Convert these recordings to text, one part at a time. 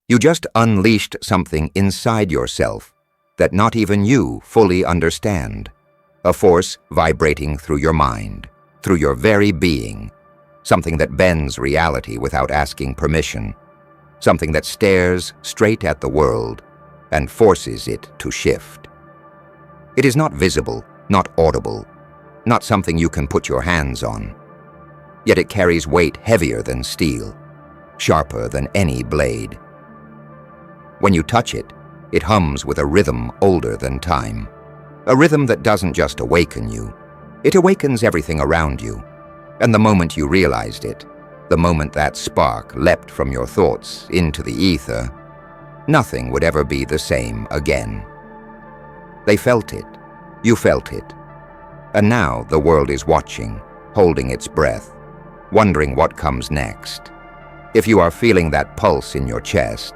You just unleashed something inside yourself that not even you fully understand. A force vibrating through your mind, through your very being. Something that bends reality without asking permission. Something that stares straight at the world and forces it to shift. It is not visible, not audible, not something you can put your hands on. Yet it carries weight heavier than steel, sharper than any blade. When you touch it, it hums with a rhythm older than time. A rhythm that doesn't just awaken you, it awakens everything around you. And the moment you realized it, the moment that spark leapt from your thoughts into the ether, nothing would ever be the same again. They felt it, you felt it. And now the world is watching, holding its breath, wondering what comes next. If you are feeling that pulse in your chest,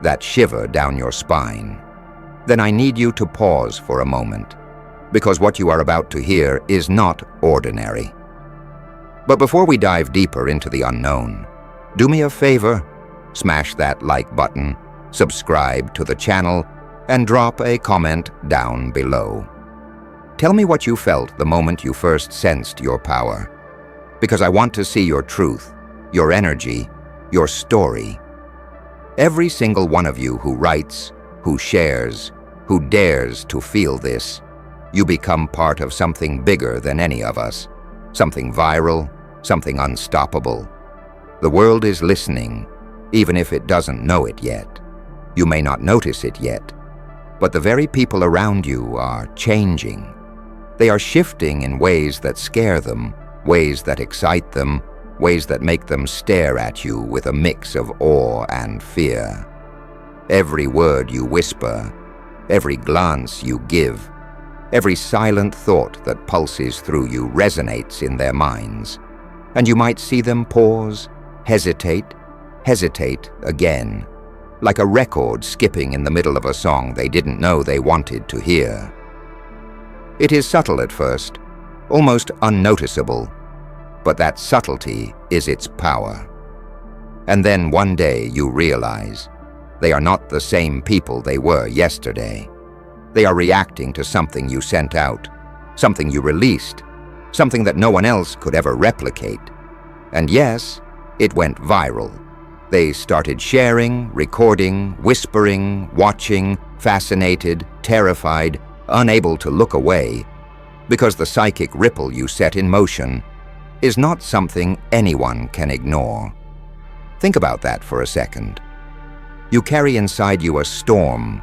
that shiver down your spine, then I need you to pause for a moment, because what you are about to hear is not ordinary. But before we dive deeper into the unknown, do me a favor, smash that like button, subscribe to the channel, and drop a comment down below. Tell me what you felt the moment you first sensed your power, because I want to see your truth, your energy, your story. Every single one of you who writes, who shares, who dares to feel this, you become part of something bigger than any of us, something viral, something unstoppable. The world is listening, even if it doesn't know it yet. You may not notice it yet, but the very people around you are changing. They are shifting in ways that scare them, ways that excite them, ways that make them stare at you with a mix of awe and fear. Every word you whisper, every glance you give, every silent thought that pulses through you resonates in their minds, and you might see them pause, hesitate again, like a record skipping in the middle of a song they didn't know they wanted to hear. It is subtle at first, almost unnoticeable, but that subtlety is its power. And then one day you realize they are not the same people they were yesterday. They are reacting to something you sent out, something you released, something that no one else could ever replicate. And yes, it went viral. They started sharing, recording, whispering, watching, fascinated, terrified, unable to look away, because the psychic ripple you set in motion is not something anyone can ignore. Think about that for a second. You carry inside you a storm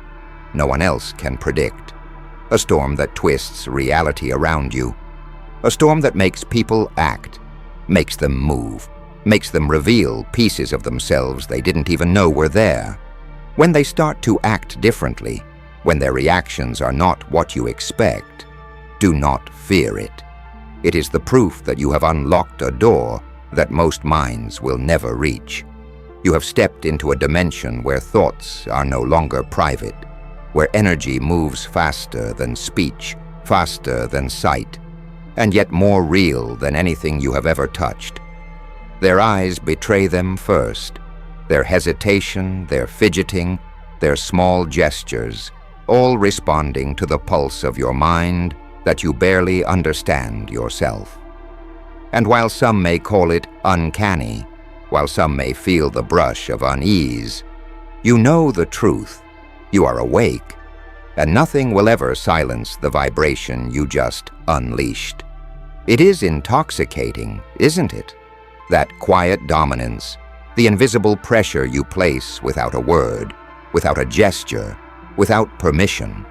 no one else can predict, a storm that twists reality around you, a storm that makes people act, makes them move, makes them reveal pieces of themselves they didn't even know were there. When they start to act differently, when their reactions are not what you expect, do not fear it. It is the proof that you have unlocked a door that most minds will never reach. You have stepped into a dimension where thoughts are no longer private, where energy moves faster than speech, faster than sight, and yet more real than anything you have ever touched. Their eyes betray them first, their hesitation, their fidgeting, their small gestures, all responding to the pulse of your mind that you barely understand yourself. And while some may call it uncanny, while some may feel the brush of unease, you know the truth. You are awake, and nothing will ever silence the vibration you just unleashed. It is intoxicating, isn't it? That quiet dominance, the invisible pressure you place without a word, without a gesture, without permission.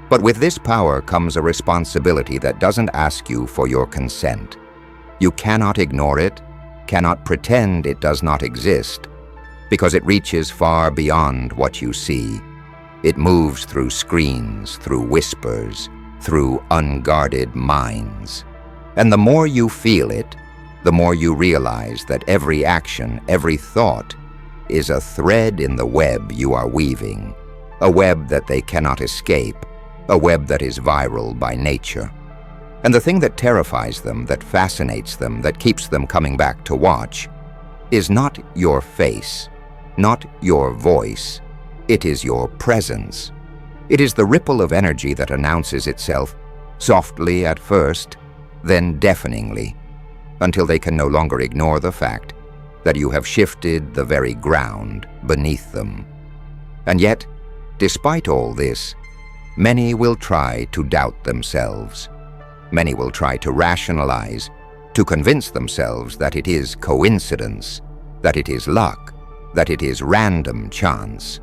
But with this power comes a responsibility that doesn't ask you for your consent. You cannot ignore it, cannot pretend it does not exist, because it reaches far beyond what you see. It moves through screens, through whispers, through unguarded minds. And the more you feel it, the more you realize that every action, every thought, is a thread in the web you are weaving, a web that they cannot escape, a web that is viral by nature. And the thing that terrifies them, that fascinates them, that keeps them coming back to watch, is not your face. not your voice. It is your presence. It is the ripple of energy that announces itself, softly at first, then deafeningly, until they can no longer ignore the fact that you have shifted the very ground beneath them. And yet, despite all this, many will try to doubt themselves. Many will try to rationalize, to convince themselves that it is coincidence, that it is luck, that it is random chance.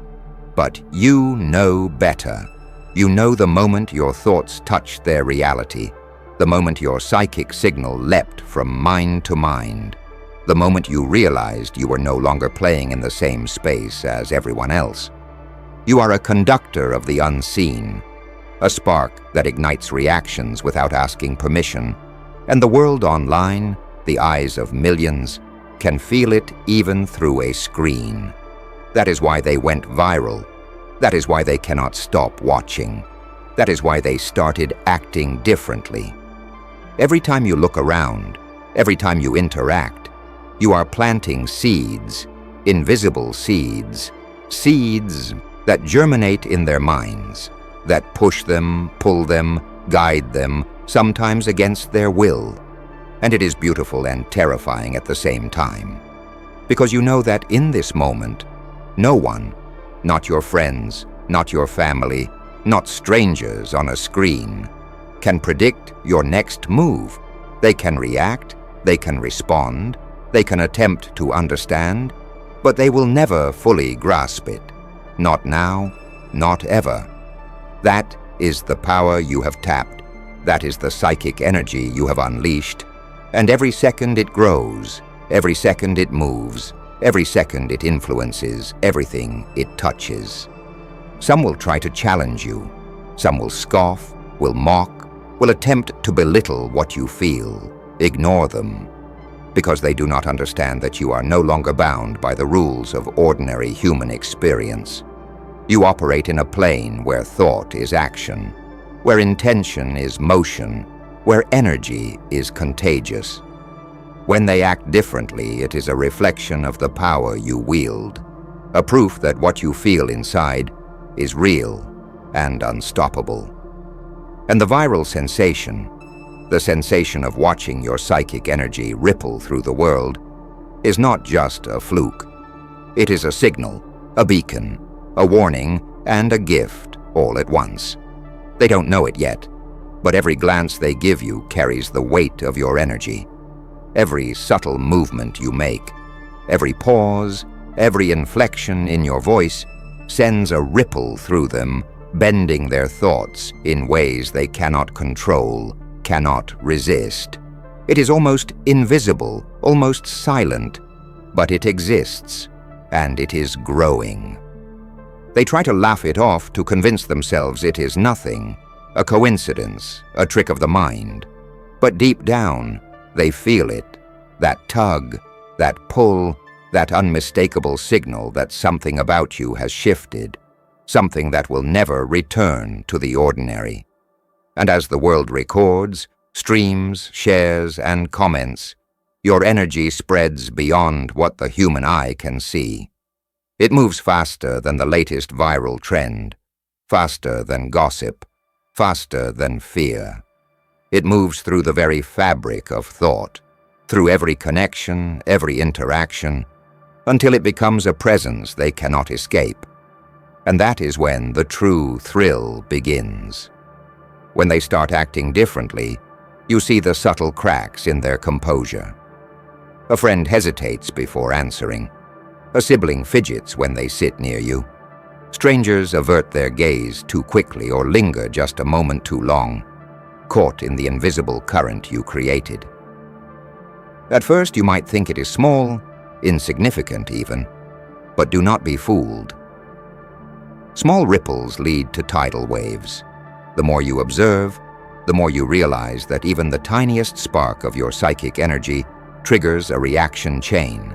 But you know better. You know the moment your thoughts touched their reality, the moment your psychic signal leapt from mind to mind, the moment you realized you were no longer playing in the same space as everyone else. You are a conductor of the unseen, a spark that ignites reactions without asking permission, and the world online, the eyes of millions, can feel it even through a screen. That is why they went viral. That is why they cannot stop watching. That is why they started acting differently. Every time you look around, every time you interact, you are planting seeds, invisible seeds, seeds that germinate in their minds, that push them, pull them, guide them, sometimes against their will. And it is beautiful and terrifying at the same time, because you know that in this moment, no one, not your friends, not your family, not strangers on a screen, can predict your next move. They can react, they can respond, they can attempt to understand, but they will never fully grasp it. Not now, not ever. That is the power you have tapped. That is the psychic energy you have unleashed. And every second it grows, every second it moves, every second it influences everything it touches. Some will try to challenge you. Some will scoff, will mock, will attempt to belittle what you feel. Ignore them, because they do not understand that you are no longer bound by the rules of ordinary human experience. You operate in a plane where thought is action, where intention is motion, where energy is contagious. When they act differently, it is a reflection of the power you wield, a proof that what you feel inside is real and unstoppable. And the viral sensation, the sensation of watching your psychic energy ripple through the world, is not just a fluke. It is a signal, a beacon, a warning, and a gift all at once. They don't know it yet, but every glance they give you carries the weight of your energy. Every subtle movement you make, every pause, every inflection in your voice sends a ripple through them, bending their thoughts in ways they cannot control, cannot resist. It is almost invisible, almost silent, but it exists, and it is growing. They try to laugh it off to convince themselves it is nothing, a coincidence, a trick of the mind. But deep down, they feel it, that tug, that pull, that unmistakable signal that something about you has shifted, something that will never return to the ordinary. And as the world records, streams, shares, and comments, your energy spreads beyond what the human eye can see. It moves faster than the latest viral trend, faster than gossip, faster than fear. It moves through the very fabric of thought, through every connection, every interaction, until it becomes a presence they cannot escape. And that is when the true thrill begins. When they start acting differently, you see the subtle cracks in their composure. A friend hesitates before answering. A sibling fidgets when they sit near you. Strangers avert their gaze too quickly or linger just a moment too long, caught in the invisible current you created. At first you might think it is small, insignificant even, but do not be fooled. Small ripples lead to tidal waves. The more you observe, the more you realize that even the tiniest spark of your psychic energy triggers a reaction chain,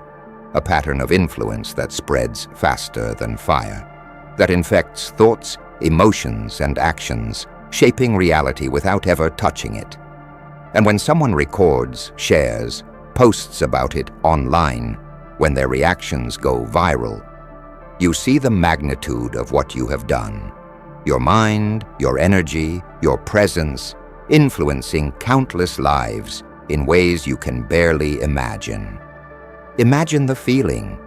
a pattern of influence that spreads faster than fire, that infects thoughts, emotions, and actions, shaping reality without ever touching it. And when someone records, shares, posts about it online, when their reactions go viral, You see the magnitude of what you have done. Your mind, your energy, your presence, influencing countless lives in ways you can barely imagine. Imagine the feeling,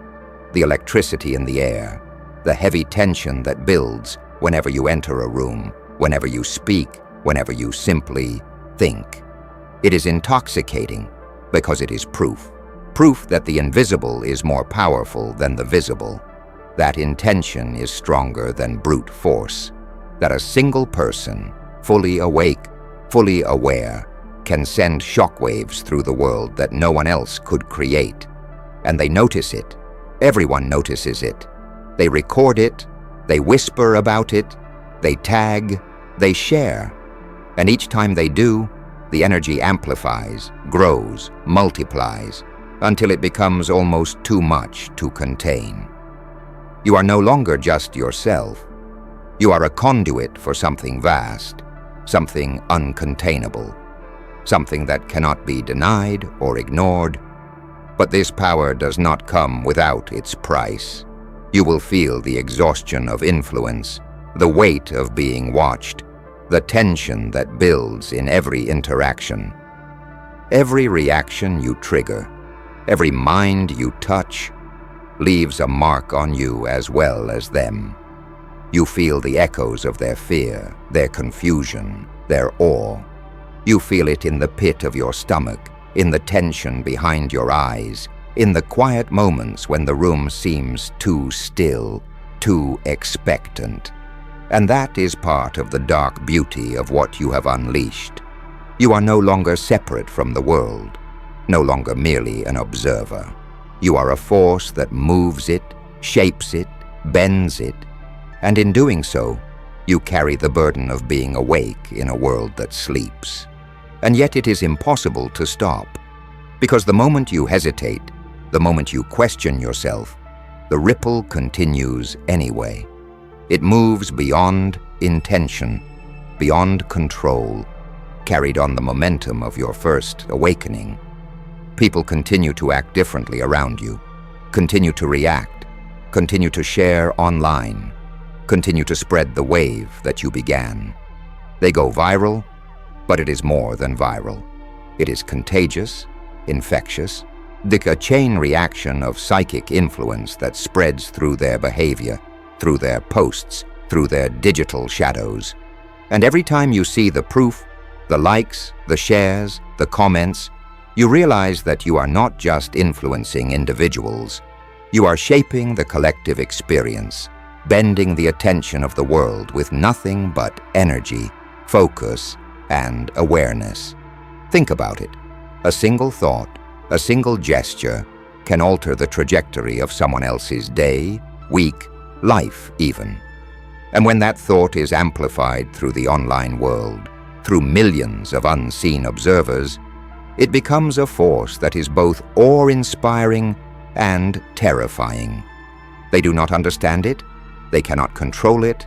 the electricity in the air, the heavy tension that builds whenever you enter a room, whenever you speak, whenever you simply think. It is intoxicating because it is proof that the invisible is more powerful than the visible, that intention is stronger than brute force, that a single person, fully awake, fully aware, can send shockwaves through the world that no one else could create. And they notice it. Everyone notices it. They record it. They whisper about it. They tag. They share. And each time they do, the energy amplifies, grows, multiplies, until it becomes almost too much to contain. You are no longer just yourself. You are a conduit for something vast, something uncontainable, something that cannot be denied or ignored. But this power does not come without its price. You will feel the exhaustion of influence, the weight of being watched, the tension that builds in every interaction. Every reaction you trigger, every mind you touch, leaves a mark on you as well as them. You feel the echoes of their fear, their confusion, their awe. You feel it in the pit of your stomach, in the tension behind your eyes, in the quiet moments when the room seems too still, too expectant. And that is part of the dark beauty of what you have unleashed. You are no longer separate from the world, no longer merely an observer. You are a force that moves it, shapes it, bends it, and in doing so, you carry the burden of being awake in a world that sleeps. And yet it is impossible to stop, because the moment you hesitate, the moment you question yourself, the ripple continues anyway. It moves beyond intention, beyond control, carried on the momentum of your first awakening. People continue to act differently around you, continue to react, continue to share online, continue to spread the wave that you began. They go viral, but it is more than viral. It is contagious, infectious, a chain reaction of psychic influence that spreads through their behavior, through their posts, through their digital shadows. And every time you see the proof, the likes, the shares, the comments, you realize that you are not just influencing individuals. You are shaping the collective experience, bending the attention of the world with nothing but energy, focus, and awareness. Think about it. A single thought, a single gesture can alter the trajectory of someone else's day, week, life even. And when that thought is amplified through the online world, through millions of unseen observers, it becomes a force that is both awe-inspiring and terrifying. They do not understand it, they cannot control it,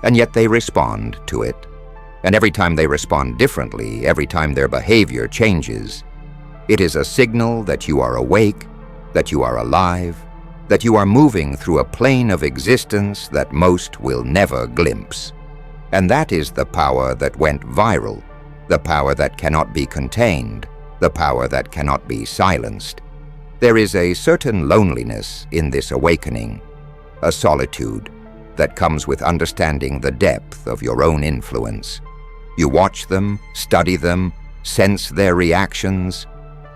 and yet they respond to it. And every time they respond differently, every time their behavior changes, it is a signal that you are awake, that you are alive, that you are moving through a plane of existence that most will never glimpse. And that is the power that went viral, the power that cannot be contained, the power that cannot be silenced. There is a certain loneliness in this awakening, a solitude that comes with understanding the depth of your own influence. You watch them, study them, sense their reactions,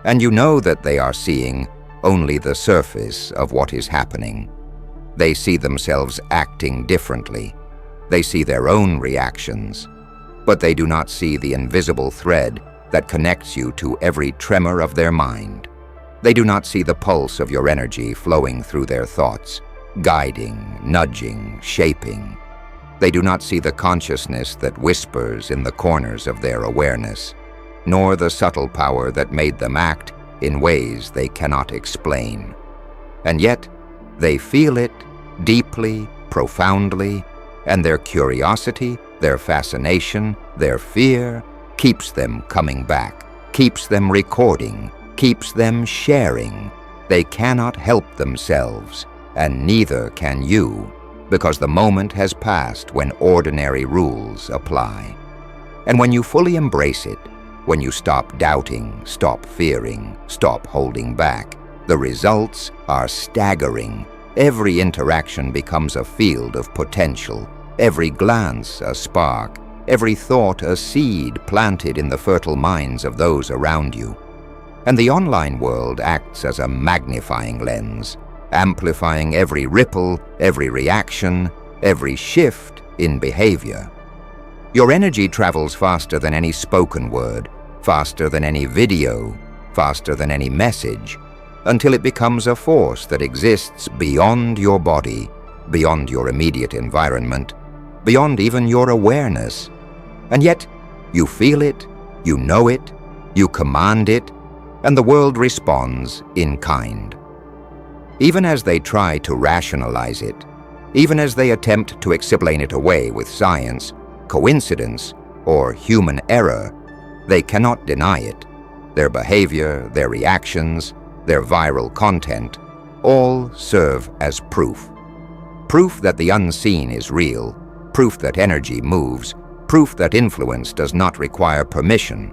and you know that they are seeing only the surface of what is happening. They see themselves acting differently. They see their own reactions, but they do not see the invisible thread that connects you to every tremor of their mind. They do not see the pulse of your energy flowing through their thoughts, guiding, nudging, shaping. They do not see the consciousness that whispers in the corners of their awareness, nor the subtle power that made them act in ways they cannot explain. And yet, they feel it deeply, profoundly, and their curiosity, their fascination, their fear keeps them coming back, keeps them recording, keeps them sharing. They cannot help themselves. and neither can you, because the moment has passed when ordinary rules apply. And when you fully embrace it, when you stop doubting, stop fearing, stop holding back, the results are staggering. Every interaction becomes a field of potential, every glance a spark, every thought a seed planted in the fertile minds of those around you. And the online world acts as a magnifying lens, amplifying every ripple, every reaction, every shift in behavior. Your energy travels faster than any spoken word, faster than any video, faster than any message, until it becomes a force that exists beyond your body, beyond your immediate environment, beyond even your awareness. And yet, you feel it, you know it, you command it, and the world responds in kind. Even as they try to rationalize it, even as they attempt to explain it away with science, coincidence, or human error, they cannot deny it. Their behavior, their reactions, their viral content, all serve as proof. Proof that the unseen is real, proof that energy moves, proof that influence does not require permission,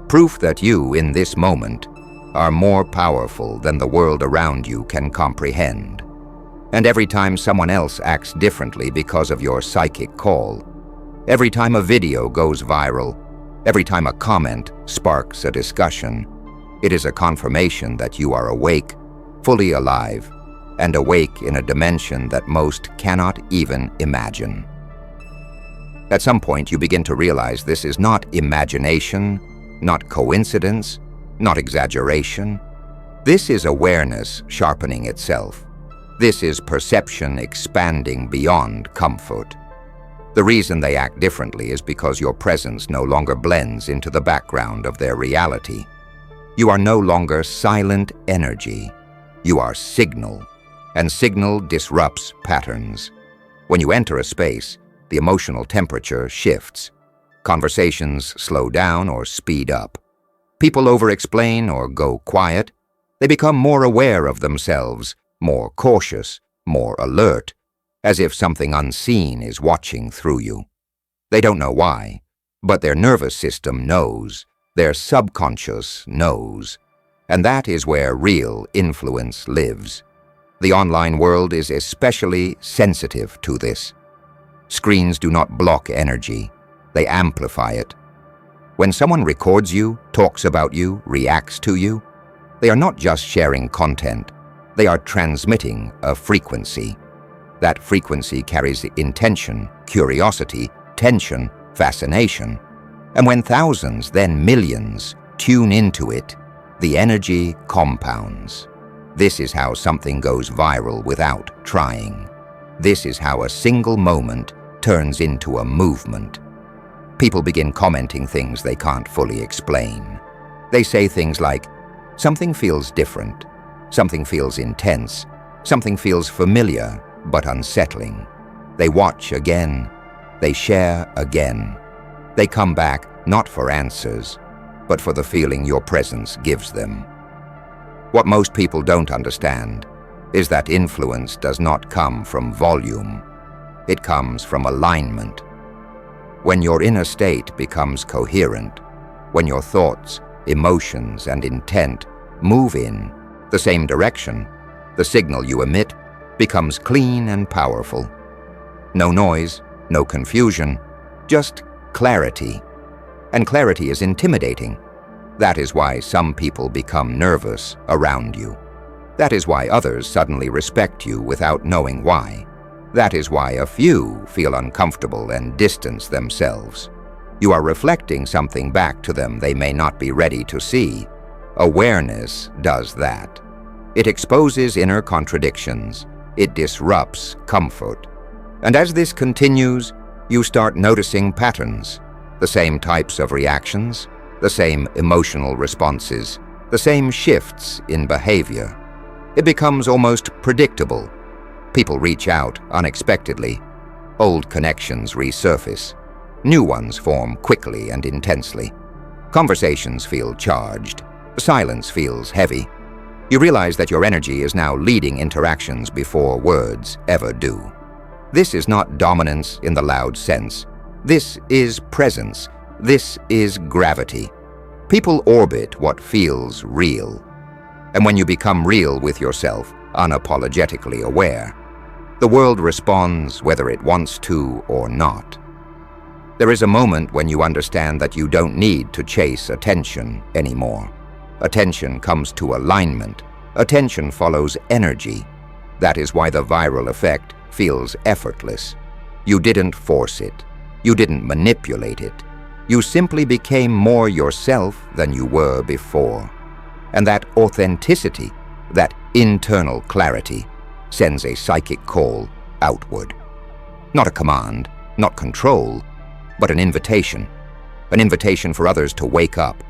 proof that you, in this moment, are more powerful than the world around you can comprehend. And every time someone else acts differently because of your psychic call, every time a video goes viral, every time a comment sparks a discussion, it is a confirmation that you are awake, fully alive, and awake in a dimension that most cannot even imagine. At some point, you begin to realize this is not imagination, not coincidence, not exaggeration. This is awareness sharpening itself. This is perception expanding beyond comfort. The reason they act differently is because your presence no longer blends into the background of their reality. You are no longer silent energy. You are signal, and signal disrupts patterns. When you enter a space, the emotional temperature shifts. Conversations slow down or speed up. People over-explain or go quiet. They become more aware of themselves, more cautious, more alert, as if something unseen is watching through you. They don't know why, but their nervous system knows, their subconscious knows, and that is where real influence lives. The online world is especially sensitive to this. Screens do not block energy, they amplify it. When someone records you, talks about you, reacts to you, they are not just sharing content, they are transmitting a frequency. That frequency carries intention, curiosity, tension, fascination. And when thousands, then millions, tune into it, the energy compounds. This is how something goes viral without trying. This is how a single moment turns into a movement. People begin commenting things they can't fully explain. They say things like, something feels different, something feels intense, something feels familiar but unsettling. They watch again, they share again. They come back not for answers, but for the feeling your presence gives them. What most people don't understand is that influence does not come from volume. It comes from alignment. When your inner state becomes coherent, when your thoughts, emotions, and intent move in the same direction, the signal you emit becomes clean and powerful. No noise, no confusion, just clarity. And clarity is intimidating. That is why some people become nervous around you. That is why others suddenly respect you without knowing why. That is why a few feel uncomfortable and distance themselves. You are reflecting something back to them they may not be ready to see. Awareness does that. It exposes inner contradictions. It disrupts comfort. And as this continues, you start noticing patterns, the same types of reactions, the same emotional responses, the same shifts in behavior. It becomes almost predictable. People reach out unexpectedly. Old connections resurface. New ones form quickly and intensely. Conversations feel charged. Silence feels heavy. You realize that your energy is now leading interactions before words ever do. This is not dominance in the loud sense. This is presence. This is gravity. People orbit what feels real. And when you become real with yourself, unapologetically aware, the world responds whether it wants to or not. There is a moment when you understand that you don't need to chase attention anymore. Attention comes to alignment. Attention follows energy. That is why the viral effect feels effortless. You didn't force it. You didn't manipulate it. You simply became more yourself than you were before. And that authenticity, that internal clarity, sends a psychic call outward. Not a command, not control, but an invitation. An invitation for others to wake up,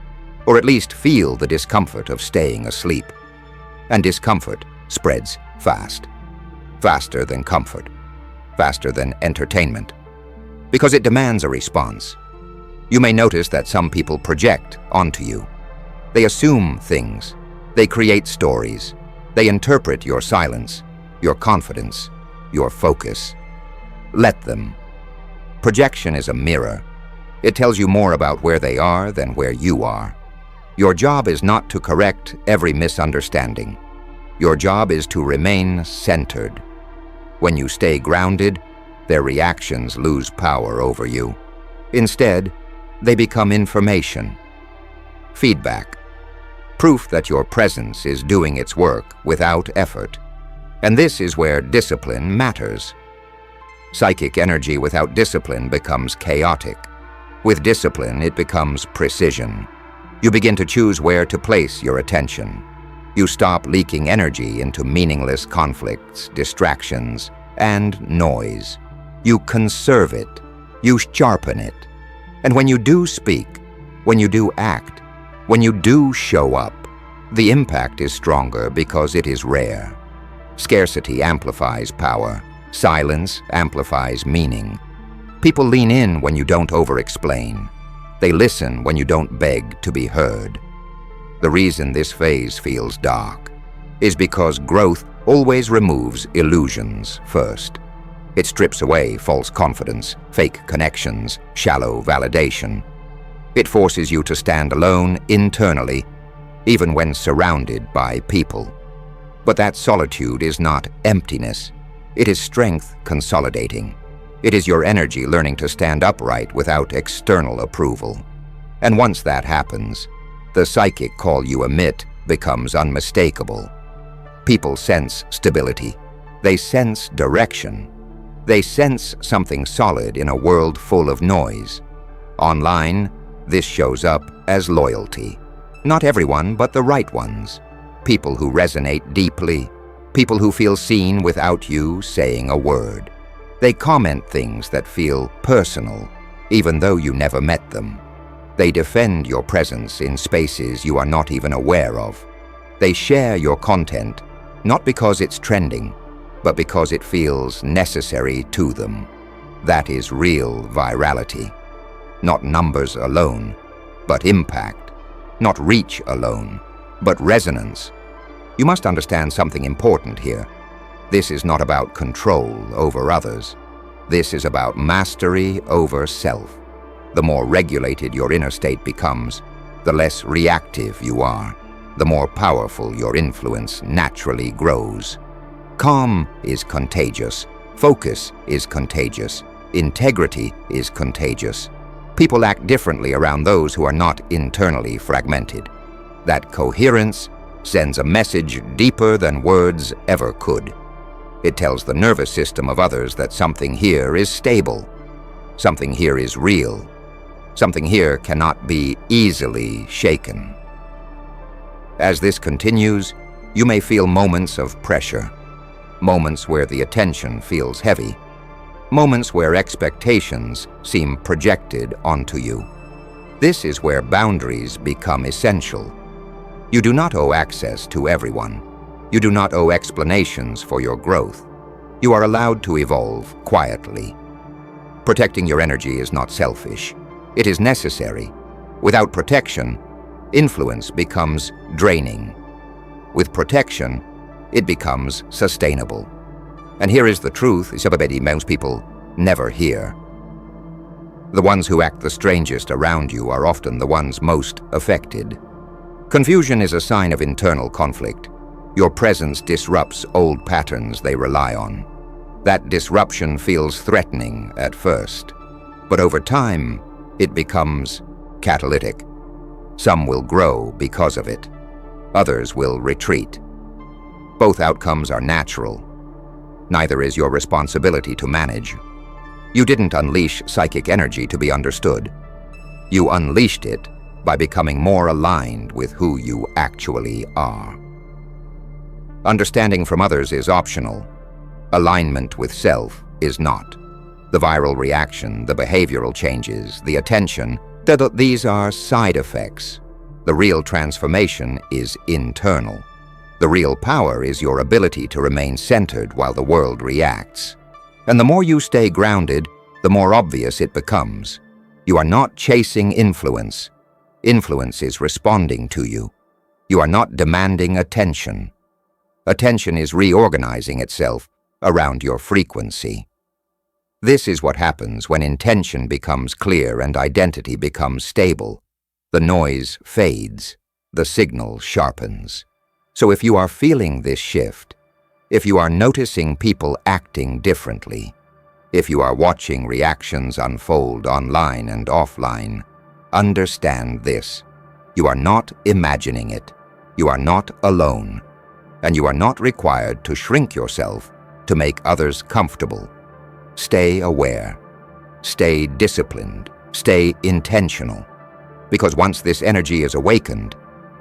or at least feel the discomfort of staying asleep. And discomfort spreads fast. Faster than comfort. Faster than entertainment. Because it demands a response. You may notice that some people project onto you. They assume things. They create stories. They interpret your silence, your confidence, your focus. Let them. Projection is a mirror. It tells you more about where they are than where you are. Your job is not to correct every misunderstanding. Your job is to remain centered. When you stay grounded, their reactions lose power over you. Instead, they become information. Feedback. Proof that your presence is doing its work without effort. And this is where discipline matters. Psychic energy without discipline becomes chaotic. With discipline, it becomes precision. You begin to choose where to place your attention. You stop leaking energy into meaningless conflicts, distractions, and noise. You conserve it. You sharpen it. And when you do speak, when you do act, when you do show up, the impact is stronger because it is rare. Scarcity amplifies power. Silence amplifies meaning. People lean in when you don't over-explain. They listen when you don't beg to be heard. The reason this phase feels dark is because growth always removes illusions first. It strips away false confidence, fake connections, shallow validation. It forces you to stand alone internally, even when surrounded by people. But that solitude is not emptiness. It is strength consolidating. It is your energy learning to stand upright without external approval. And once that happens, the psychic call you emit becomes unmistakable. People sense stability. They sense direction. They sense something solid in a world full of noise. Online, this shows up as loyalty. Not everyone, but the right ones. People who resonate deeply. People who feel seen without you saying a word. They comment things that feel personal, even though you never met them. They defend your presence in spaces you are not even aware of. They share your content, not because it's trending, but because it feels necessary to them. That is real virality. Not numbers alone, but impact. Not reach alone, but resonance. You must understand something important here. This is not about control over others. This is about mastery over self. The more regulated your inner state becomes, the less reactive you are, the more powerful your influence naturally grows. Calm is contagious. Focus is contagious. Integrity is contagious. People act differently around those who are not internally fragmented. That coherence sends a message deeper than words ever could. It tells the nervous system of others that something here is stable. Something here is real. Something here cannot be easily shaken. As this continues, you may feel moments of pressure. Moments where the attention feels heavy. Moments where expectations seem projected onto you. This is where boundaries become essential. You do not owe access to everyone. You do not owe explanations for your growth. You are allowed to evolve quietly. Protecting your energy is not selfish. It is necessary. Without protection, influence becomes draining. with protection, it becomes sustainable. And here is the truth, most people never hear. The ones who act the strangest around you are often the ones most affected. Confusion is a sign of internal conflict. Your presence disrupts old patterns they rely on. That disruption feels threatening at first, but over time, it becomes catalytic. Some will grow because of it. Others will retreat. Both outcomes are natural. Neither is your responsibility to manage. You didn't unleash psychic energy to be understood. You unleashed it by becoming more aligned with who you actually are. Understanding from others is optional. Alignment with self is not. The viral reaction, the behavioral changes, the attention, these are side effects. The real transformation is internal. The real power is your ability to remain centered while the world reacts. And the more you stay grounded, the more obvious it becomes. You are not chasing influence. Influence is responding to you. You are not demanding attention. Attention is reorganizing itself around your frequency. This is what happens when intention becomes clear and identity becomes stable. The noise fades, the signal sharpens. So if you are feeling this shift, if you are noticing people acting differently, if you are watching reactions unfold online and offline, understand this. You are not imagining it. You are not alone. And you are not required to shrink yourself to make others comfortable. Stay aware. Stay disciplined. Stay intentional. Because once this energy is awakened,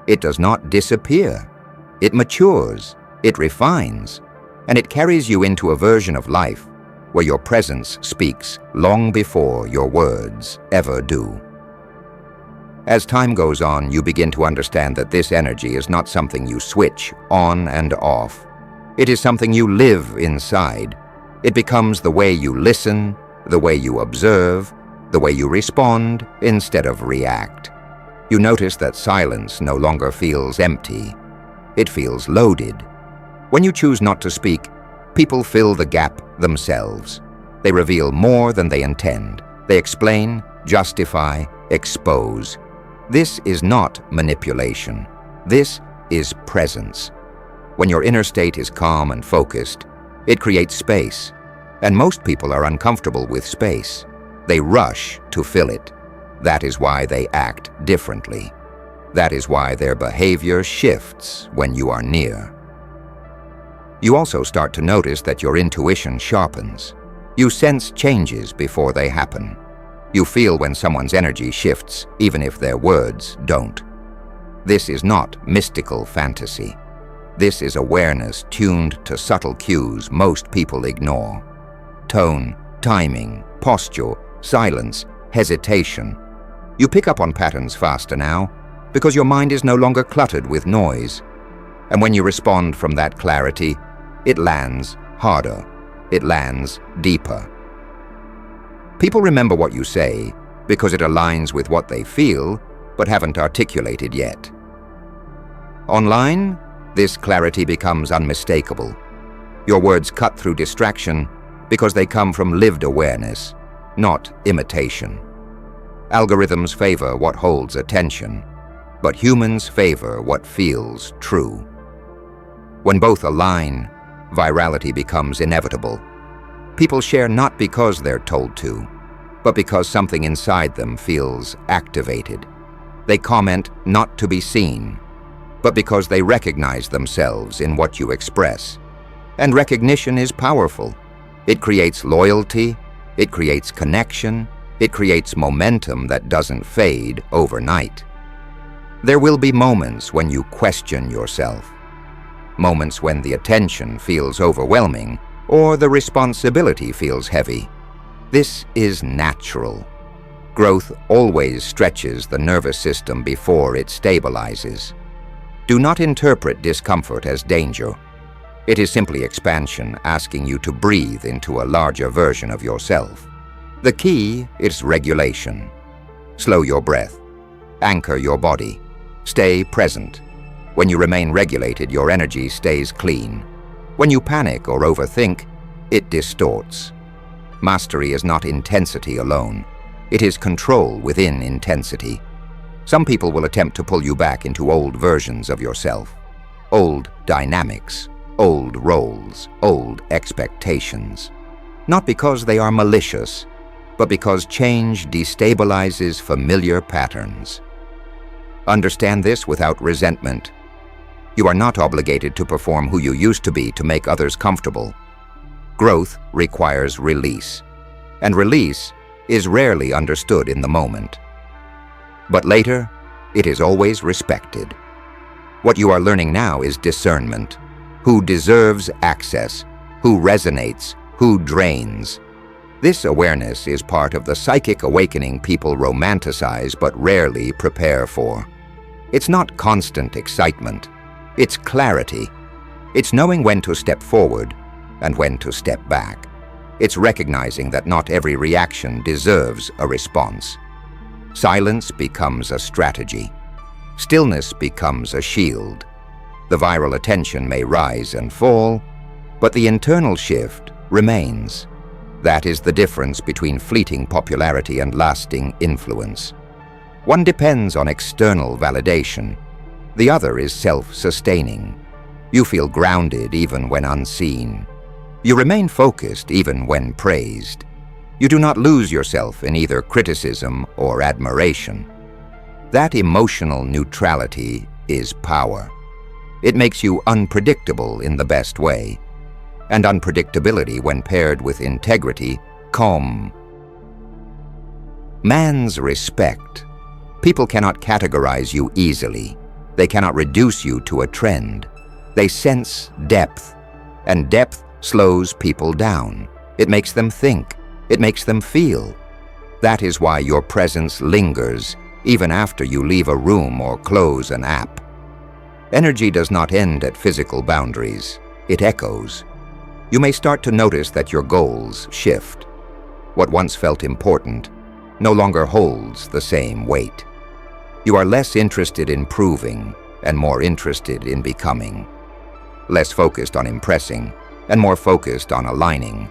it does not disappear. It matures, it refines, and it carries you into a version of life where your presence speaks long before your words ever do. As time goes on, you begin to understand that this energy is not something you switch on and off. It is something you live inside. It becomes the way you listen, the way you observe, the way you respond instead of react. You notice that silence no longer feels empty. It feels loaded. When you choose not to speak, people fill the gap themselves. They reveal more than they intend. They explain, justify, expose. This is not manipulation. This is presence. When your inner state is calm and focused, it creates space. And most people are uncomfortable with space. They rush to fill it. That is why they act differently. That is why their behavior shifts when you are near. You also start to notice that your intuition sharpens. You sense changes before they happen. You feel when someone's energy shifts, even if their words don't. This is not mystical fantasy. This is awareness tuned to subtle cues most people ignore. Tone, timing, posture, silence, hesitation. You pick up on patterns faster now because your mind is no longer cluttered with noise. And when you respond from that clarity, it lands harder. It lands deeper. People remember what you say because it aligns with what they feel but haven't articulated yet. Online, this clarity becomes unmistakable. Your words cut through distraction because they come from lived awareness, not imitation. Algorithms favor what holds attention, but humans favor what feels true. When both align, virality becomes inevitable. People share not because they're told to, but because something inside them feels activated. They comment not to be seen, but because they recognize themselves in what you express. And recognition is powerful. It creates loyalty, it creates connection, it creates momentum that doesn't fade overnight. There will be moments when you question yourself, moments when the attention feels overwhelming or the responsibility feels heavy. This is natural. Growth always stretches the nervous system before it stabilizes. Do not interpret discomfort as danger. It is simply expansion asking you to breathe into a larger version of yourself. The key is regulation. Slow your breath. Anchor your body. Stay present. When you remain regulated, your energy stays clean. When you panic or overthink, it distorts. Mastery is not intensity alone. It is control within intensity. Some people will attempt to pull you back into old versions of yourself. Old dynamics, old roles, old expectations. Not because they are malicious, but because change destabilizes familiar patterns. Understand this without resentment. You are not obligated to perform who you used to be to make others comfortable. Growth requires release, and release is rarely understood in the moment. But later, it is always respected. What you are learning now is discernment. Who deserves access, who resonates, who drains. This awareness is part of the psychic awakening people romanticize but rarely prepare for. It's not constant excitement. It's clarity. It's knowing when to step forward and when to step back. It's recognizing that not every reaction deserves a response. Silence becomes a strategy. Stillness becomes a shield. The viral attention may rise and fall, but the internal shift remains. That is the difference between fleeting popularity and lasting influence. One depends on external validation. The other is self-sustaining. You feel grounded even when unseen. You remain focused even when praised. You do not lose yourself in either criticism or admiration. That emotional neutrality is power. It makes you unpredictable in the best way, and unpredictability, when paired with integrity, calm. Man's respect. People cannot categorize you easily. They cannot reduce you to a trend. They sense depth, and depth slows people down. It makes them think. It makes them feel. That is why your presence lingers, even after you leave a room or close an app. Energy does not end at physical boundaries. It echoes. You may start to notice that your goals shift. What once felt important no longer holds the same weight. You are less interested in proving and more interested in becoming. Less focused on impressing and more focused on aligning.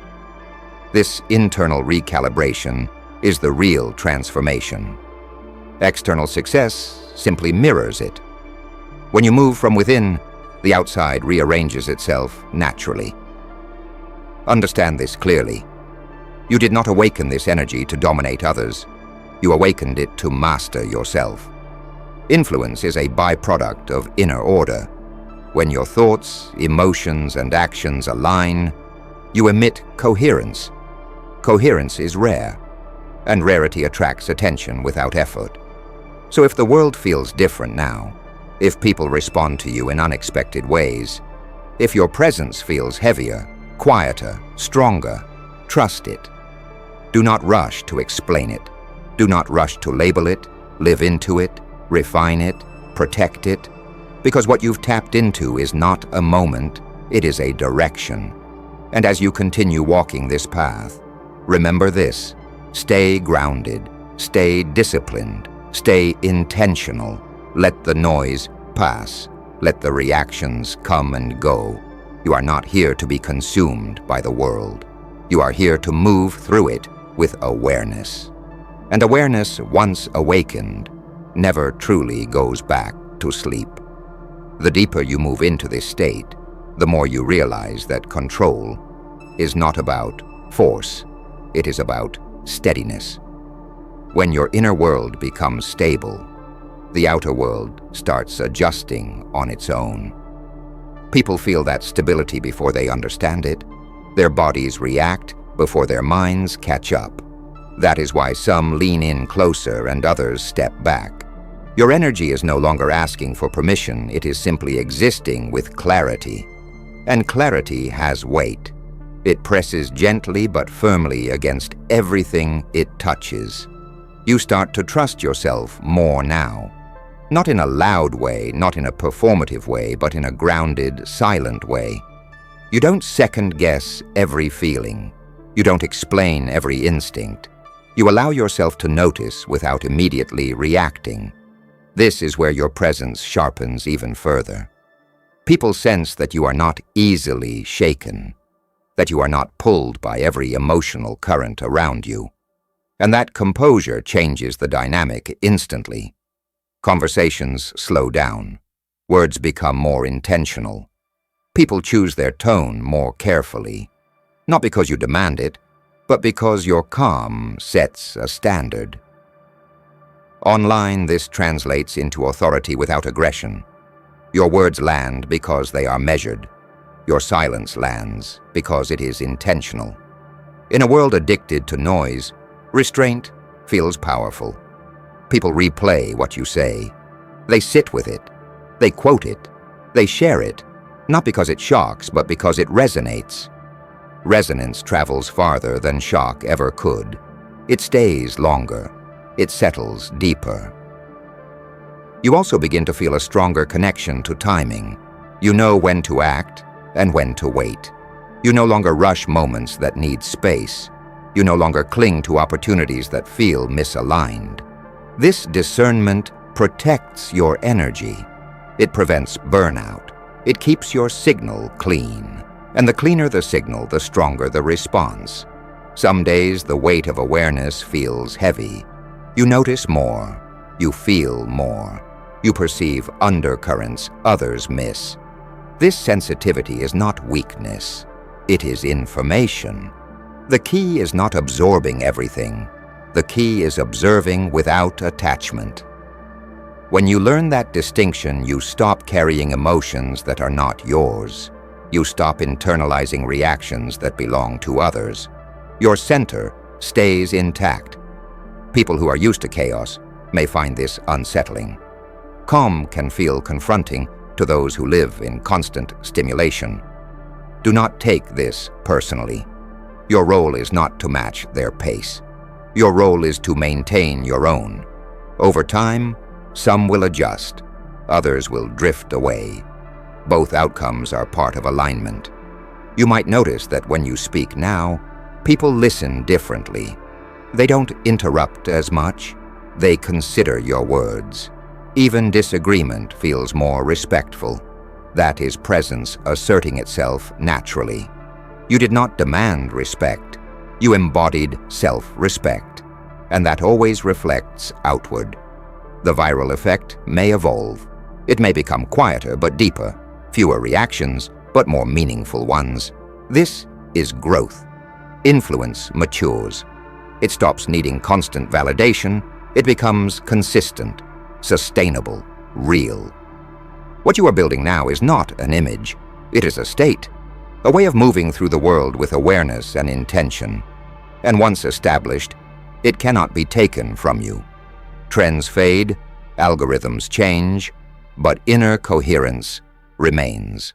This internal recalibration is the real transformation. External success simply mirrors it. When you move from within, the outside rearranges itself naturally. Understand this clearly. You did not awaken this energy to dominate others. You awakened it to master yourself. Influence is a byproduct of inner order. When your thoughts, emotions, and actions align, you emit coherence. Coherence is rare, and rarity attracts attention without effort. So if the world feels different now, if people respond to you in unexpected ways, if your presence feels heavier, quieter, stronger, trust it. Do not rush to explain it. Do not rush to label it, live into it, refine it, protect it, because what you've tapped into is not a moment, it is a direction. And as you continue walking this path, remember this: stay grounded, stay disciplined, stay intentional. Let the noise pass. Let the reactions come and go. You are not here to be consumed by the world. You are here to move through it with awareness. And awareness, once awakened, never truly goes back to sleep. The deeper you move into this state, the more you realize that control is not about force. It is about steadiness. When your inner world becomes stable, the outer world starts adjusting on its own. People feel that stability before they understand it. Their bodies react before their minds catch up. That is why some lean in closer and others step back. Your energy is no longer asking for permission, it is simply existing with clarity. And clarity has weight. It presses gently but firmly against everything it touches. You start to trust yourself more now. Not in a loud way, not in a performative way, but in a grounded, silent way. You don't second-guess every feeling. You don't explain every instinct. You allow yourself to notice without immediately reacting. This is where your presence sharpens even further. People sense that you are not easily shaken, that you are not pulled by every emotional current around you. And that composure changes the dynamic instantly. Conversations slow down. Words become more intentional. People choose their tone more carefully, not because you demand it, but because your calm sets a standard. Online, this translates into authority without aggression. Your words land because they are measured. Your silence lands because it is intentional. In a world addicted to noise, restraint feels powerful. People replay what you say. They sit with it. They quote it. They share it, not because it shocks, but because it resonates. Resonance travels farther than shock ever could. It stays longer. It settles deeper. You also begin to feel a stronger connection to timing. You know when to act and when to wait. You no longer rush moments that need space. You no longer cling to opportunities that feel misaligned. This discernment protects your energy. It prevents burnout. It keeps your signal clean. And the cleaner the signal, the stronger the response. Some days the weight of awareness feels heavy. You notice more. You feel more. You perceive undercurrents others miss. This sensitivity is not weakness. It is information. The key is not absorbing everything. The key is observing without attachment. When you learn that distinction, you stop carrying emotions that are not yours. You stop internalizing reactions that belong to others. Your center stays intact. People who are used to chaos may find this unsettling. Calm can feel confronting to those who live in constant stimulation. Do not take this personally. Your role is not to match their pace. Your role is to maintain your own. Over time, some will adjust, others will drift away. Both outcomes are part of alignment. You might notice that when you speak now, people listen differently. They don't interrupt as much. They consider your words. Even disagreement feels more respectful. That is presence asserting itself naturally. You did not demand respect. You embodied self-respect, and that always reflects outward. The viral effect may evolve. It may become quieter but deeper, fewer reactions but more meaningful ones. This is growth. Influence matures. It stops needing constant validation. It becomes consistent, sustainable, real. What you are building now is not an image. It is a state, a way of moving through the world with awareness and intention. And once established, it cannot be taken from you. Trends fade, algorithms change, but inner coherence remains.